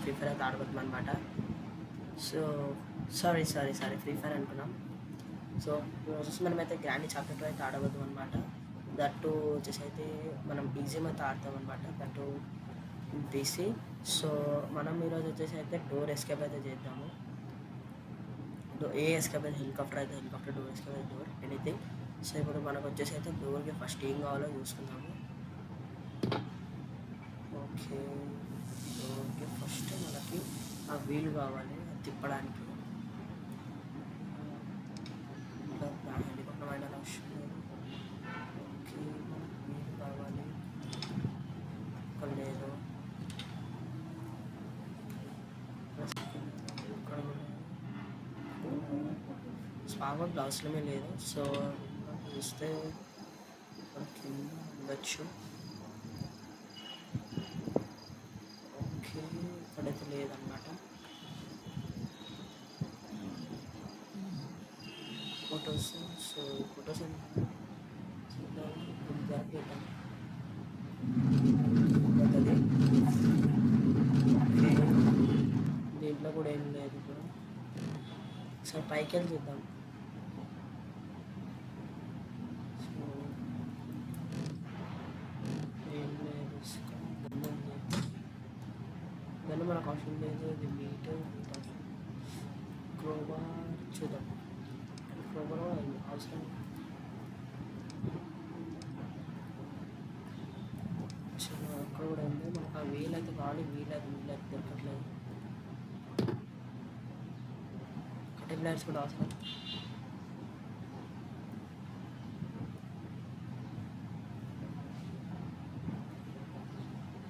Free fire అయితే ఆడబోతున్నాం అనమాట. So sorry free fire అనుకున్నాం. సో వచ్చేసి మనమైతే గ్రాండీ చాప్టర్ అయితే ఆడబోద్దాం అనమాట. దట్టు వచ్చేసి అయితే మనం ఈజీ అయితే ఆడతాం అనమాట, దట్టు పీసీ. సో మనం ఈరోజు వచ్చేసి అయితే డోర్ ఎస్కేప్ అయితే చేద్దాము. ఏ ఎస్కేప్ అయితే హెలికాప్టర్ డోర్ ఎస్కేప్ అయితే డోర్ ఎనీథింగ్. సో ఇప్పుడు మనకు వచ్చేసి అయితే డోర్కి ఫస్ట్ ఏం కావాలో చూసుకుందాము. ఓకే, డోర్కి ఫస్ట్ మనకి ఆ వీల్ కావాలి తిప్పడానికి. హెలికాప్టర్ అయినా అవసరం లేదు. ఓకే, మనకి వీల్ కావాలి, ఇక్కడ లేదు. స్పామౌట్ అవసరమే లేదు. సో చూస్తే కింద ఉండొచ్చు. ఓకే, ఇక్కడైతే లేదన్నమాట. ఫొటోస్, సో ఫొటోస్ ఓకే, దీంట్లో కూడా ఏం లేదు. ఇప్పుడు ఒకసారి పైకి వెళ్ళి చూద్దాం. సో ఏం లేదు, గన్ను మనకు అవసరం లేదు. ఇది మీట్ క్రోబార్ చూద్దాం. క్రోబార్ అవసరం. అక్కడ కూడా ఉంది. మనకు ఆ వీలైతే కావాలి, వీలైతే దొరకట్లేదు. కటింగ్ లైట్స్ కూడా అవసరం.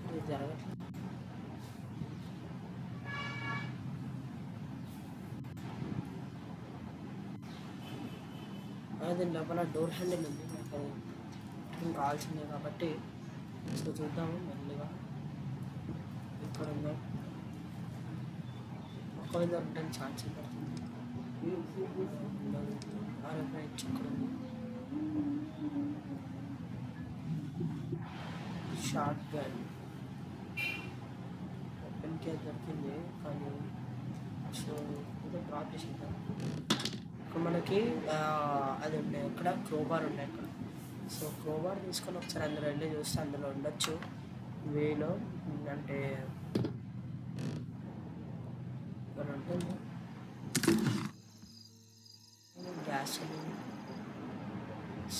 ఇది జరగట్లేదు. దీని లోపల డోర్ హ్యాండిల్ ఉంది, మనకు అది కావాల్సిందే కాబట్టి. సో చూద్దాము మెల్లిగా. ఇక్కడ ఉందో ఒకవేళ ఉండడానికి ఛాన్స్ పడుతుంది. ఇక్కడ ఉంది షార్ట్ గన్. ఓపెన్ కేర్ దొరికింది కానీ. సో ఇదో డ్రాప్ చేసిందా. ఇక్కడ మనకి అది ఉండే, ఇక్కడ క్రోబార్ ఉండే అక్కడ. సో క్రోబార్ తీసుకొని ఒకసారి అందులో వెళ్ళి చూస్తే అందులో ఉండొచ్చు వేలో. అంటే ఇక్కడ ఉంటుంది గ్యాస్.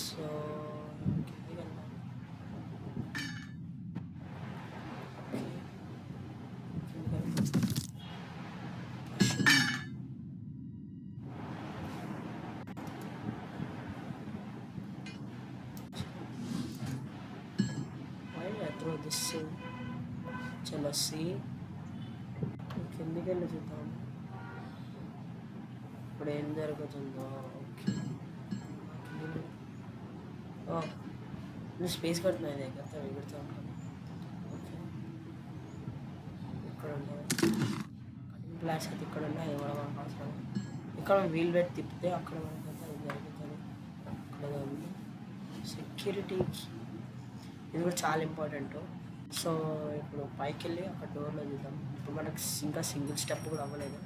సో throw this చలో సి కిందికి వెళ్ళి చూద్దాం ఇప్పుడు ఏం జరుగుతుందో. ఓకే, నువ్వు స్పేస్ పడుతున్నాయి దగ్గర ఎగురుతూ ఉంటాను. ఓకే, ఇక్కడ ఉన్నాయి కటింగ్ ప్లాట్స్ అయితే ఇక్కడ ఉన్నాయి. కూడా మనకు అవసరం. ఇక్కడ వీల్ పెట్టి తిప్పితే అక్కడ మనకైతే అది జరుగుతుంది. అక్కడ ఉంది సెక్యూరిటీ. ఇది కూడా చాలా ఇంపార్టెంట్. సో ఇప్పుడు పైకి వెళ్ళి అక్కడ డోర్లో చూద్దాం. ఇప్పుడు మనకు ఇంకా సింగిల్ స్టెప్ కూడా అవ్వలేదు.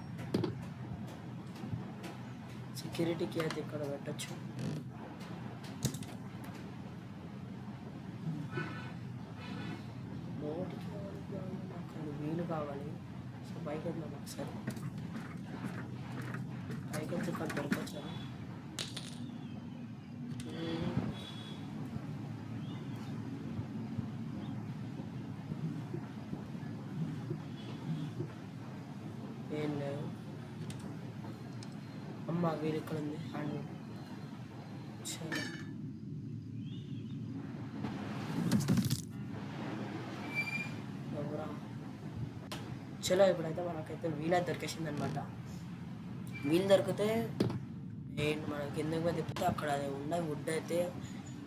సెక్యూరిటీకి అయితే ఇక్కడ పెట్టచ్చు. నోటికి నాకు వీలు కావాలి. సో పైకి వెళ్దాం ఒకసారి. పైకి వెళ్తే ఇక్కడ దొరకచ్చు. ఏం లేవు. అమ్మ వీలు ఇక్కడ ఉంది హ్యాండ్. చలో ఎవరా. చలో ఇప్పుడైతే మనకైతే వీల్ అయితే దొరికేసింది అనమాట. వీల్ దొరికితే ఏంటి మనకి కిందకి పోయి తిప్పితే అక్కడ అది ఉన్న వుడ్ అయితే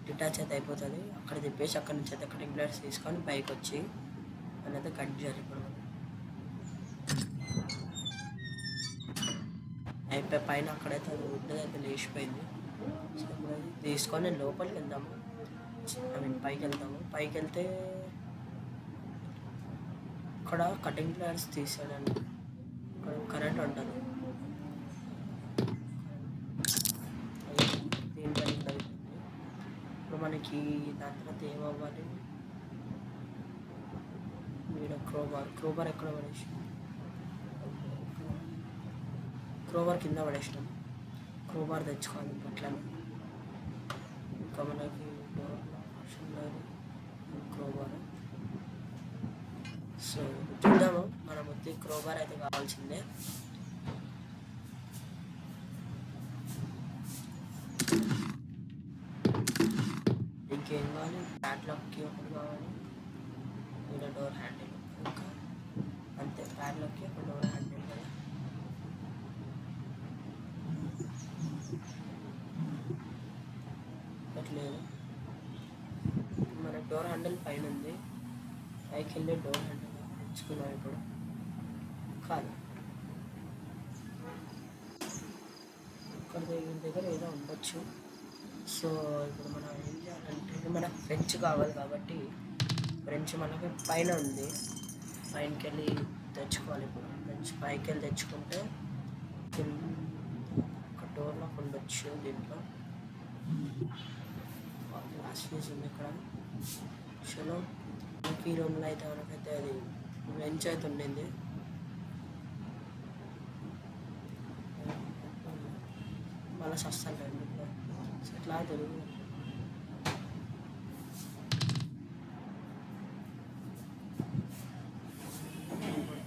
డిటాచ్ అయితే అయిపోతుంది. అక్కడ తిప్పేసి అక్కడ నుంచి అయితే కటింగ్ ప్లేట్స్ తీసుకొని పైకి వచ్చి అని అయితే కట్ చేయాలి. ఇప్పుడు అయిపోయి పైన అక్కడైతే అది వుడ్ అయితే లేచిపోయింది. సో ఇప్పుడు అది తీసుకొని లోపలికి వెళ్దాము. పైకి వెళ్తాము. పైకి వెళ్తే ఇక్కడ కటింగ్ ప్లేయర్స్ తీసాడండి. ఇక్కడ కరెంట్ ఉంటుంది. దీంట్లో ఉంటుంది. ఇప్పుడు మనకి దాని తర్వాత ఏమవ్వాలి, వీడ క్రోబార్ ఎక్కడ పడేసి, క్రోబార్ కింద పడేసినాం. క్రోబార్ తెచ్చుకోవాలి అట్లనే. ఇంకా మనకి ఆప్షన్ లేదు క్రోబార్. సో చూద్దాము, మన మొత్తం క్రోబార్ అయితే కావాల్సిందే. ఇంకేం కావాలి, ప్యాడ్లాక్కి ఒకటి కావాలి, ఇలా డోర్ హ్యాండిల్, ఇంకా అంతే. ప్యాడ్లాక్కి ఒక డోర్ హ్యాండిల్ కదా. లేదు, మన డోర్ హ్యాండిల్ పైన ఉంది, పైకి వెళ్ళి డోర్ హ్యాండిల్ తెచ్చుకున్నాం. ఇప్పుడు కాదు, ఇక్కడ దగ్గర ఏదో ఉండొచ్చు. సో ఇప్పుడు మనం ఏం చేయాలంటే, మనకు ఫ్రెంచ్ కావాలి కాబట్టి ఫ్రెంచ్ మనకి పైన ఉంది, పైనకి వెళ్ళి తెచ్చుకోవాలి. ఇప్పుడు ఫ్రెంచ్ పైకి వెళ్ళి తెచ్చుకుంటే ఒక డోర్లో ఉండొచ్చు. దీంట్లో గ్లాస్ ఫీజ్ ఉంది ఇక్కడ. చలో, మనకి ఈ రూమ్లో అయితే మనకైతే అది బెంచ్ అయితే ఉండింది. మళ్ళీ సస్తాను ఎట్లా తెలుగు.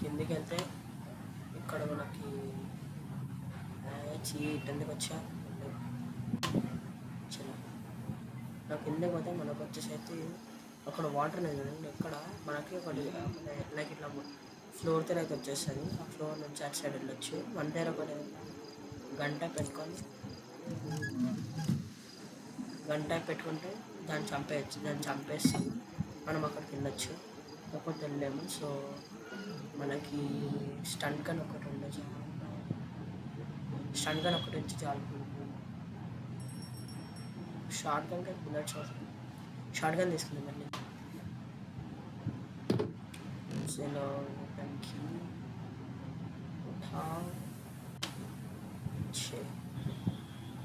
కిందికి వెళ్తే ఇక్కడ మనకి ఎందుకు వచ్చా, చలో నా కిందకి పోతే మనకు వచ్చేసి అయితే అక్కడ వాటర్ అనేది ఇక్కడ మనకి ఒకటి లైక్ ఇట్లా ఫ్లోర్తో అయితే వచ్చేస్తుంది. ఆ ఫ్లోర్ నుంచి అటు సైడ్ వెళ్ళొచ్చు. మన దగ్గర ఒకటి గంట పెట్టుకుంటే దాన్ని చంపేయచ్చు. దాన్ని చంపేసి మనం అక్కడికి వెళ్ళొచ్చు. ఒకటి వెళ్ళాము. సో మనకి స్టన్ గన్ ఒకటి ఉండొచ్చు. స్టన్ గన్ ఒకటి వచ్చి చాలు. షార్ట్ గన్ కానీ బుల్లెట్స్ అవసరం. షార్ట్ గన్ తీసుకుందాం మళ్ళీ. చలో వెపన్కి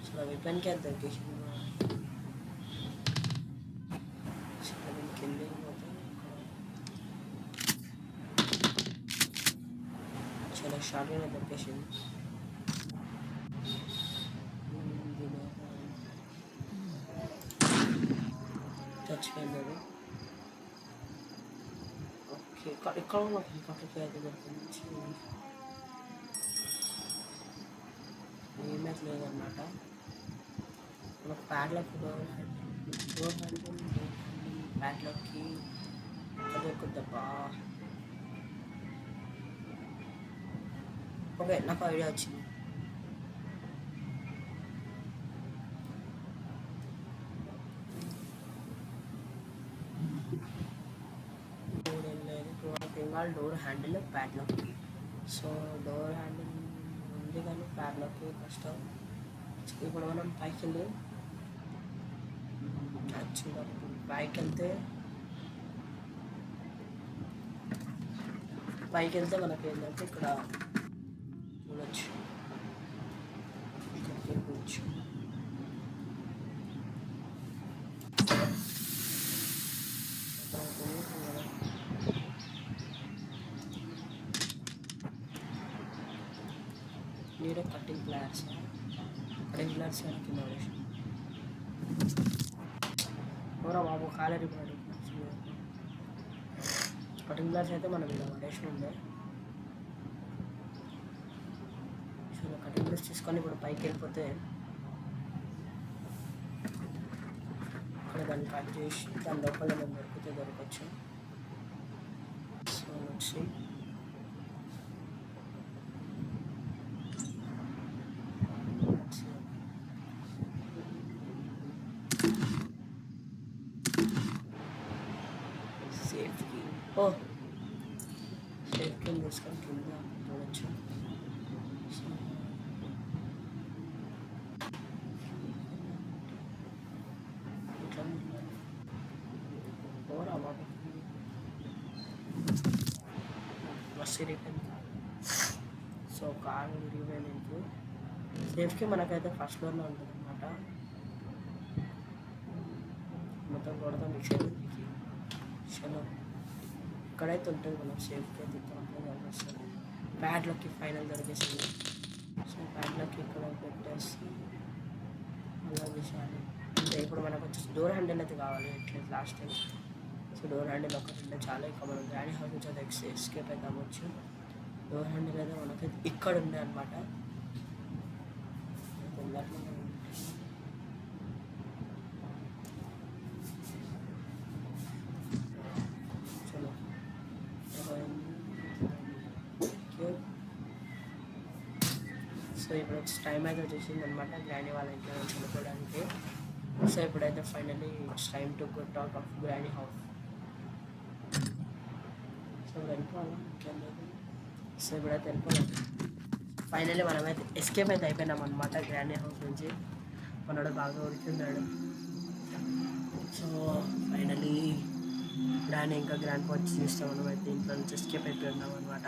చలో వెపన్కి అది దొరికేసింది. కింద చలో షార్ట్ గన్ దొరికేసింది. చచ్చిపోయింది అది. ఓకే, ఇక్కడ నాకు ఇంకొకటి అయితే దొరికింది. ఏమైతే లేదన్నమాట. మనకు ప్యాడ్లాక్ డోర్ హ్యాండిల్ ప్యాడ్లాక్కి దొరుకుద్దబ్బా. ఓకే, నాకు ఐడియా వచ్చింది. Door handle padlock. So door handle ఉంది కానీ ప్యాడ్లాక్ కష్టం. ఇప్పుడు మనం పైకి వెళ్ళి చూడాలి. పైకి వెళ్తే మనకి ఏంటంటే ఇక్కడ చూడొచ్చు. కూర్చో need a cutting pliers కింద పడేసి ఎవరో బాబు కాలేరు. కటింగ్ ప్లాట్స్ అయితే మనం ఇలా పడేసి ఉండే. సో కటింగ్ ప్లాట్స్ తీసుకొని ఇప్పుడు పైకి వెళ్ళిపోతే అక్కడ దాన్ని కట్ చేసి దాని లోపల మనం దొరకచ్చు. సో వచ్చి సేఫ్టీ సేఫ్టీ తీసుకొని కింద చూడొచ్చు. ఇట్లా సిరిపోయింది కారు. సో కారు విరిగిపోయినందుకు సేఫ్కి మనకైతే ఫస్ట్ ఫ్లోర్లో ఉంటుంది అనమాట. మొత్తం కొడతాం మిక్సర్ చలో ఇక్కడైతే ఉంటుంది మనం సేఫ్కి అయితే ఇక్కడ వస్తుంది. ప్యాడ్లకి ఫైనల్ దొరికేసింది. సో ప్యాడ్లకి ఇక్కడ పెట్టేసి అలా చేసేయాలి. అంటే ఇప్పుడు మనకు వచ్చేసి డోర్ హ్యాండిల్ అయితే కావాలి ఎట్లయితే last time. So door handle ఒకటి ఉంటే చాలా ఇంకా మనం గ్రాండ్ హౌస్ నుంచి అయితే ఎస్కేప్ అయితే అవ్వచ్చు. డోర్ హ్యాండిల్ అయితే మనకైతే ఇక్కడ ఉండే అనమాట. చలో సో ఇప్పుడు వచ్చి టైం అయితే వచ్చేసింది అనమాట గ్రాండీ వాళ్ళ ఇంట్లో నుంచి వెళ్ళిపోవడానికి. సో ఇప్పుడైతే finally it's time to go talk of granny house. So వెళ్ళిపోవాలి ఇంకేం లేదు. సో ఇప్పుడైతే వెళ్ళిపోవాలి. ఫైనల్లీ మనమైతే ఎస్కేప్ అయితే అయిపోయినాం అనమాట గ్రాండీ హౌస్ నుంచి. మనోడు బాగా ఉడికిన్నాడు. సో ఫైనలీ గ్రాండ్ ఇంకా గ్రాండ్ వచ్చి చూస్తాం మనమైతే ఇంట్లో నుంచి ఎస్కేప్ అయిపోయి ఉన్నాం అనమాట.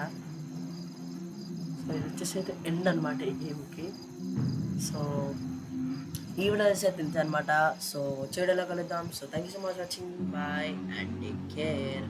సో ఇది వచ్చేసి అయితే ఎండ్ అనమాట ఈ గేమ్కి. సో ఈ వీడియో అయితే తింటే అనమాట. సో వచ్చే వీడియోలో కలుద్దాం. So thank you so much watching. Bye and take care.